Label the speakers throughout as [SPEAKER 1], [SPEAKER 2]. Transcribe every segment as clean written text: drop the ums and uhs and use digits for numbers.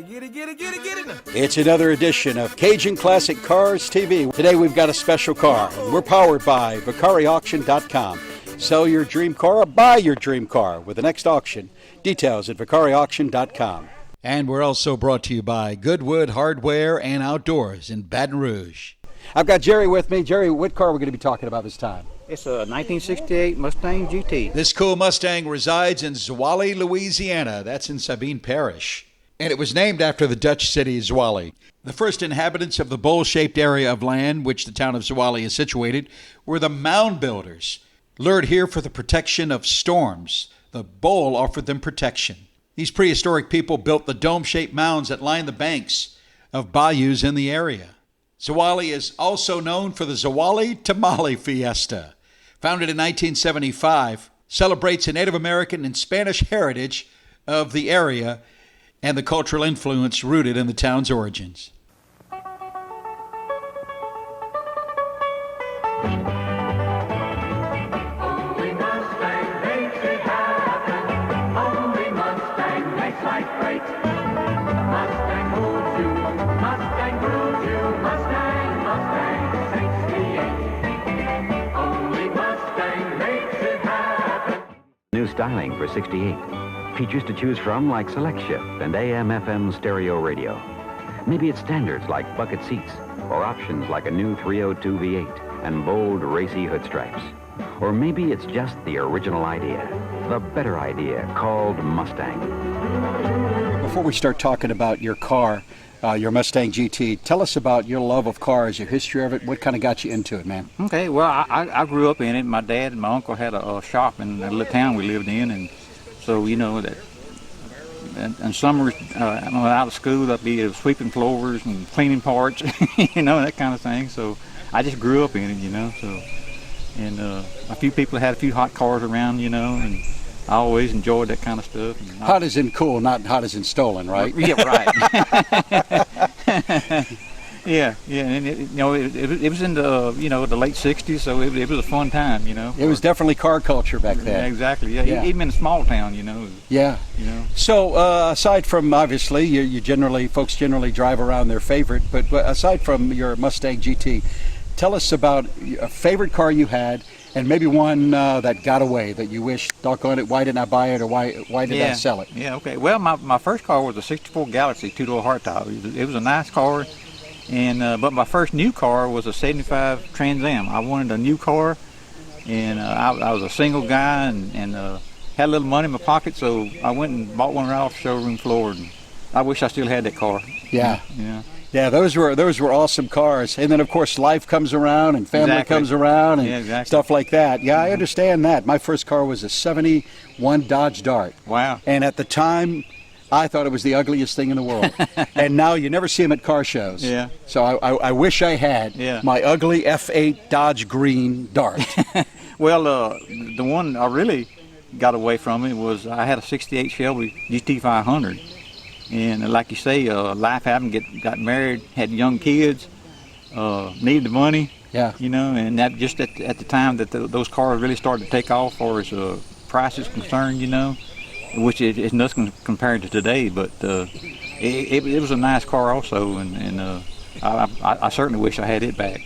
[SPEAKER 1] It's another edition of Cajun Classic Cars TV. Today we've got a special car. We're powered by VicariAuction.com. Sell your dream car or buy your dream car with the next auction. Details at VicariAuction.com. And we're also brought to you by Goodwood Hardware and Outdoors in Baton Rouge. I've got Jerry with me. Jerry, what car are we going to be talking about this time?
[SPEAKER 2] It's a 1968 Mustang GT.
[SPEAKER 1] This cool Mustang resides in Zwolle, Louisiana. That's in Sabine Parish. And it was named after the Dutch city Zwolle. The first inhabitants of the bowl-shaped area of land which the town of Zwolle is situated were the mound builders. Lured here for the protection of storms, the bowl offered them protection. These prehistoric people built the dome-shaped mounds that line the banks of bayous in the area. Zwolle is also known for the Zwolle Tamale Fiesta. Founded in 1975, celebrates the Native American and Spanish heritage of the area and the cultural influence rooted in the town's origins.
[SPEAKER 3] Only Mustang makes it happen. Only Mustang makes life great. Mustang moves you, Mustang grooves you, Mustang 68. Only Mustang makes it happen.
[SPEAKER 4] New styling for 68. Features to choose from like select shift and AM/FM stereo radio. Maybe it's standards like bucket seats, or options like a new 302 V8 and bold racy hood stripes. Or maybe it's just the original idea, the better idea called Mustang.
[SPEAKER 1] Before we start talking about your car, your Mustang GT, tell us about your love of cars, your history of it. What kind of got you into it, man?
[SPEAKER 2] Okay, well, I grew up in it. My dad and my uncle had a shop in the little town we lived in, and so, you know, that in summers, out of school, I'd be sweeping floors and cleaning parts, you know, that kind of thing. So I just grew up in it, you know. So, and a few people had a few hot cars around, you know, and I always enjoyed that kind of stuff.
[SPEAKER 1] Hot as in cool, not hot as in stolen, right?
[SPEAKER 2] Yeah, right. Yeah, and it was in the the late '60s, so it was a fun time, you know.
[SPEAKER 1] It was definitely car culture back then.
[SPEAKER 2] Yeah, exactly. Yeah, even in a small town, you know.
[SPEAKER 1] Yeah.
[SPEAKER 2] You know.
[SPEAKER 1] So aside from obviously folks generally drive around their favorite, but aside from your Mustang GT, tell us about a favorite car you had, and maybe one that got away that you wish, doggone it, why didn't I buy it, or why did I sell it?
[SPEAKER 2] Yeah. Okay. Well, my first car was a '64 Galaxy two-door hardtop. It was a nice car. And but my first new car was a '75 Trans Am. I wanted a new car, and I was a single guy and had a little money in my pocket, so I went and bought one right off the showroom floor. And I wish I still had that car.
[SPEAKER 1] Yeah.
[SPEAKER 2] Yeah.
[SPEAKER 1] Those were awesome cars. And then of course life comes around and family comes around and stuff like that. Yeah, I understand that. My first car was a '71 Dodge Dart.
[SPEAKER 2] Wow.
[SPEAKER 1] And at the time, I thought it was the ugliest thing in the world. And now you never see them at car shows.
[SPEAKER 2] Yeah.
[SPEAKER 1] So I wish I had my ugly F8 Dodge Green Dart.
[SPEAKER 2] Well, the one I really got away from it was I had a '68 Shelby GT500. And like you say, life happened, got married, had young kids, needed the money.
[SPEAKER 1] Yeah.
[SPEAKER 2] You know, and that just at the time that those cars really started to take off as price is concerned, you know. Which is nothing compared to today, but it was a nice car also, and I certainly wish I had it back.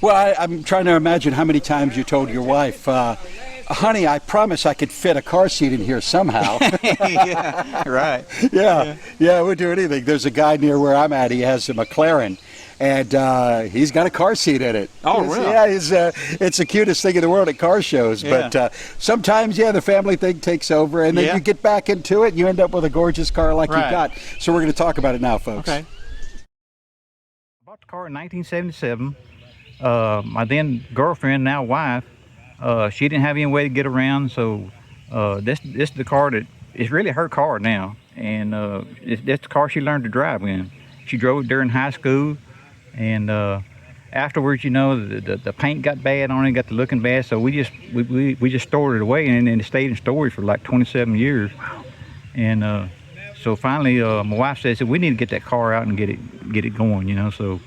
[SPEAKER 1] Well, I'm trying to imagine how many times you told your wife, honey, I promise I could fit a car seat in here somehow.
[SPEAKER 2] Yeah, right.
[SPEAKER 1] Yeah, we'll do anything. There's a guy near where I'm at, he has a McLaren. And he's got a car seat in it.
[SPEAKER 2] Oh, really?
[SPEAKER 1] Yeah, it's the cutest thing in the world at car shows.
[SPEAKER 2] Yeah.
[SPEAKER 1] But sometimes, the family thing takes over, and then you get back into it, and you end up with a gorgeous car like you've got. So we're going to talk about it now, folks.
[SPEAKER 2] Okay. I bought the car in 1977. My then girlfriend, now wife, she didn't have any way to get around, so this is the car that is really her car now, and it's the car she learned to drive in. She drove it during high school. And afterwards, you know, the paint got bad on it, got the looking bad, so we just stored it away, and it stayed in storage for like 27 years. And so finally, my wife said, we need to get that car out and get it going, you know. So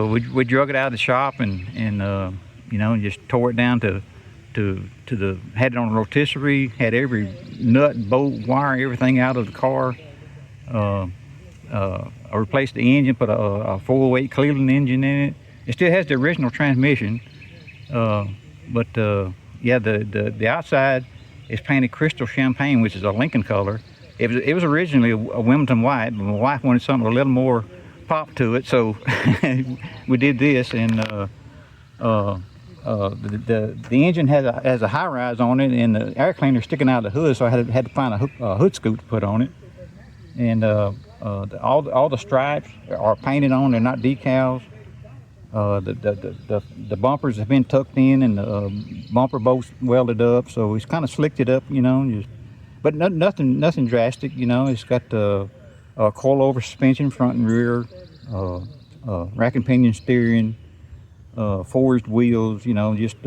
[SPEAKER 2] we drug it out of the shop and you know, and just tore it down to had it on a rotisserie, had every nut, bolt, wire, everything out of the car. I replaced the engine, put a 408 Cleveland engine in it. It still has the original transmission, but yeah, the outside is painted crystal champagne, which is a Lincoln color. It was originally a Wilmington white, but my wife wanted something a little more pop to it, so we did this. And the engine has a high rise on it, and the air cleaner sticking out of the hood, so I had to find a hood scoop to put on it. And all the stripes are painted on; they're not decals. The bumpers have been tucked in, and the bumper bolts welded up, so it's kind of slicked it up, you know. But nothing drastic, you know. It's got coil-over suspension, front and rear, rack and pinion steering, forged wheels, you know. Just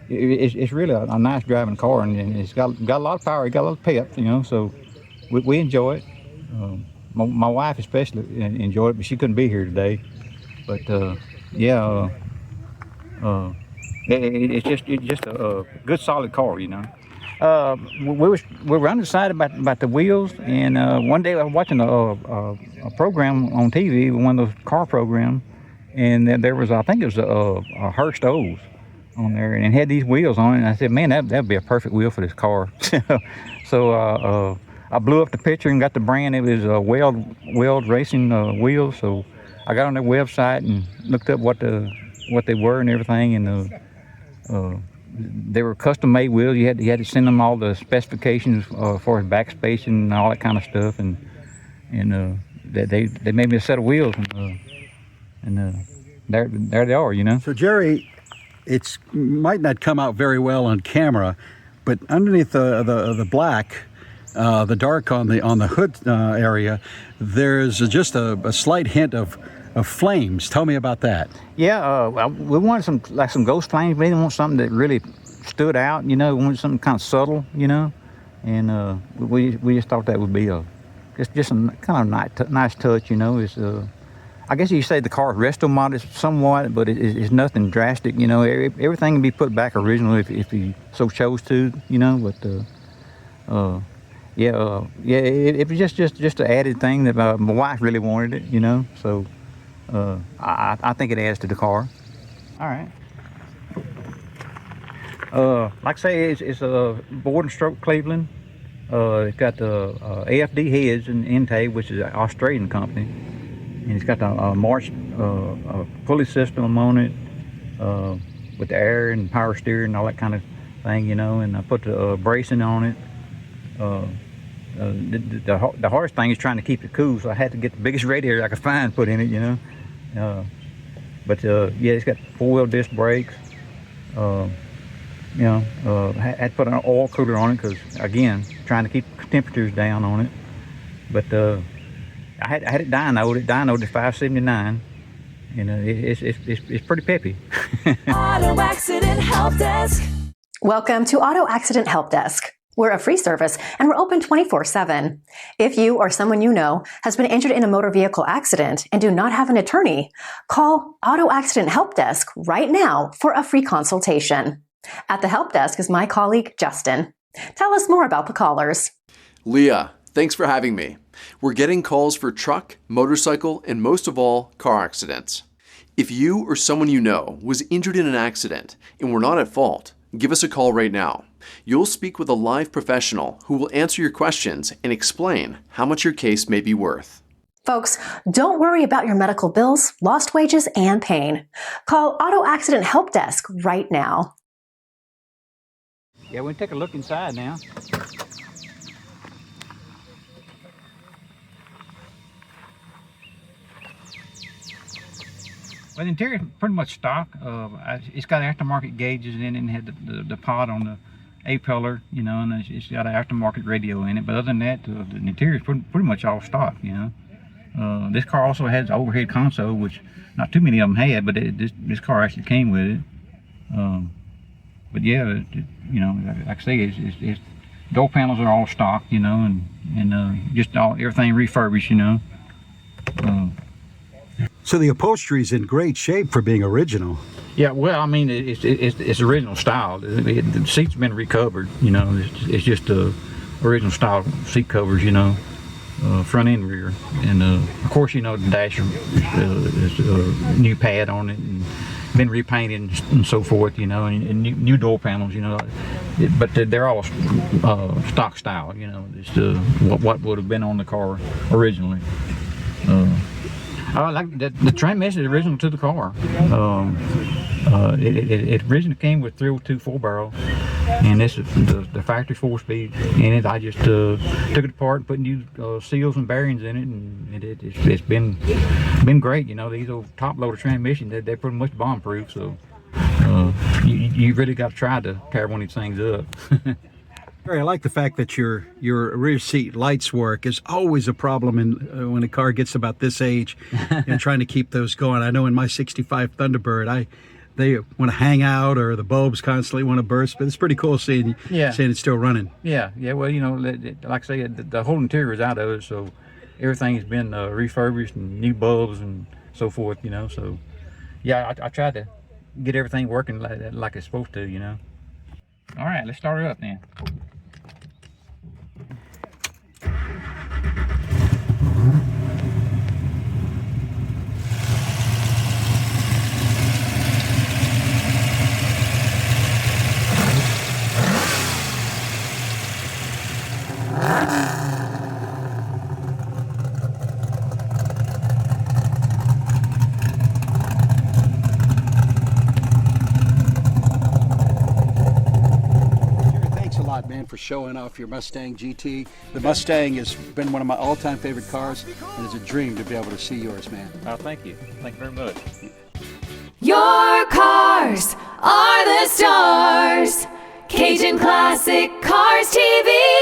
[SPEAKER 2] it's really a nice driving car, and it's got a lot of power. It got a lot of pep, you know. So we enjoy it. My wife especially enjoyed it, but she couldn't be here today. But yeah, it's just a good solid car, you know. We were undecided about the wheels, and one day I was watching a program on TV, one of those car programs, and there was, I think it was a Hurst O's on there, and it had these wheels on it, and I said, man, that'd be a perfect wheel for this car. So I blew up the picture and got the brand. It was Weld Racing wheels. So I got on their website and looked up what they were and everything, and they were custom made wheels. You had to send them all the specifications for his backspace and all that kind of stuff, and they made me a set of wheels, and there they are, you know.
[SPEAKER 5] So Jerry, it might not come out very well on camera, but underneath the black, the dark on the hood area, there's just a slight hint of flames. Tell me about that.
[SPEAKER 2] Yeah, we wanted some ghost flames. We didn't want something that really stood out, you know. We wanted something kind of subtle, you know. And we just thought that would be just a kind of nice touch, you know. It's I guess you say the car is resto modest somewhat, but it's nothing drastic, you know. Everything can be put back original if you so chose to, you know. But yeah, it was just an added thing that my wife really wanted it, you know. So I think it adds to the car. All right. Like I say, it's a board and stroke Cleveland. It's got the AFD heads and intake, which is an Australian company, and it's got the March pulley system on it with the air and power steering and all that kind of thing, you know. And I put the bracing on it. The hardest thing is trying to keep it cool, so I had to get the biggest radiator I could find put in it, you know. But yeah, it's got 4-wheel disc brakes. You know, had to put an oil cooler on it because, again, trying to keep temperatures down on it. But I had it dynoed. It dynoed to 579. You know, it's pretty peppy.
[SPEAKER 6] Auto Accident Help Desk.
[SPEAKER 7] Welcome to Auto Accident Help Desk. We're a free service and we're open 24/7. If you or someone you know has been injured in a motor vehicle accident and do not have an attorney, call Auto Accident Help Desk right now for a free consultation. At the help desk is my colleague, Justin. Tell us more about the callers.
[SPEAKER 8] Leah, thanks for having me. We're getting calls for truck, motorcycle, and most of all, car accidents. If you or someone you know was injured in an accident and were not at fault, give us a call right now. You'll speak with a live professional who will answer your questions and explain how much your case may be worth.
[SPEAKER 7] Folks, don't worry about your medical bills, lost wages, and pain. Call Auto Accident Help Desk right now.
[SPEAKER 2] Yeah, we'll take a look inside now. Well, the interior is pretty much stock. It's got aftermarket gauges in it and had the pod on the A-pillar, you know, and it's got an aftermarket radio in it. But other than that, the interior is pretty much all stock, you know. This car also has an overhead console, which not too many of them had, but this car actually came with it. But yeah, you know, like I say, it's door panels are all stock, you know, and just everything refurbished, you know.
[SPEAKER 5] So the upholstery's in great shape for being original.
[SPEAKER 2] Yeah, well, I mean, it's original style. The seat's been recovered, you know. It's just the original style seat covers, you know. front and rear. And of course, you know, the dasher is a new pad on it and been repainted and so forth, you know, and new door panels, you know. But they're all stock style, you know, just what would have been on the car originally. I like the transmission is original to the car. It originally came with 302 4-barrel, and this is the factory 4-speed. And I just took it apart and put new seals and bearings in it, and it's been great. You know, these old top loader transmissions, they're pretty much bomb proof. So you really got to try to pair one of these things up.
[SPEAKER 5] Harry, I like the fact that your rear seat lights work. Is always a problem in when a car gets about this age and trying to keep those going. I know in my 65 Thunderbird, they want to hang out or the bulbs constantly want to burst, but it's pretty cool seeing it's still running.
[SPEAKER 2] Yeah. Well, you know, like I say, the whole interior is out of it, so everything's been refurbished and new bulbs and so forth. You know, so yeah, I tried to get everything working like it's supposed to. You know. All right, let's start her up then.
[SPEAKER 5] Man, for showing off your Mustang GT. The Mustang has been one of my all-time favorite cars, and it's a dream to be able to see yours, man.
[SPEAKER 2] Oh, thank you. Thank you very much.
[SPEAKER 6] Your cars are the stars. Cajun Classic Cars TV.